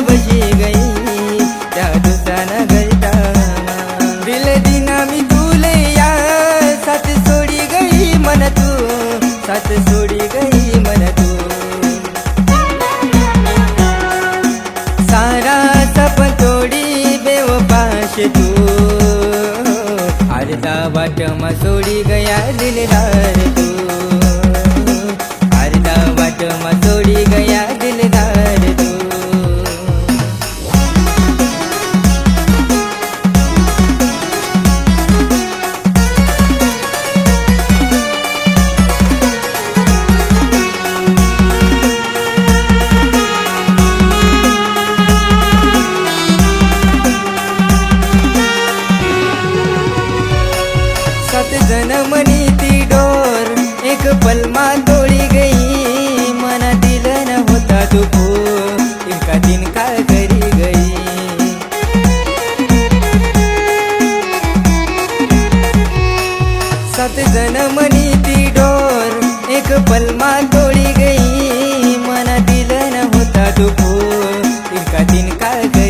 बशी गई जादूचा न गलता दिल दिना मी तुले या साथ सोडी गई मन तू साथ सोडी गई मन तू सारा सपन तोडी बेवफाश तू अर्धा वाटमा सोडी गया दिलदार तू अर्धा वाटमा सोडी गया दिलदार तू सात जन्मनी ती डोर एक पलमा तोडी गई मना दिल न होता दुख इनका दिन का करी गई सात जन्मनी ती डोर एक पलमा तोडी गई मना दिल न होता दुख इनका दिन का करी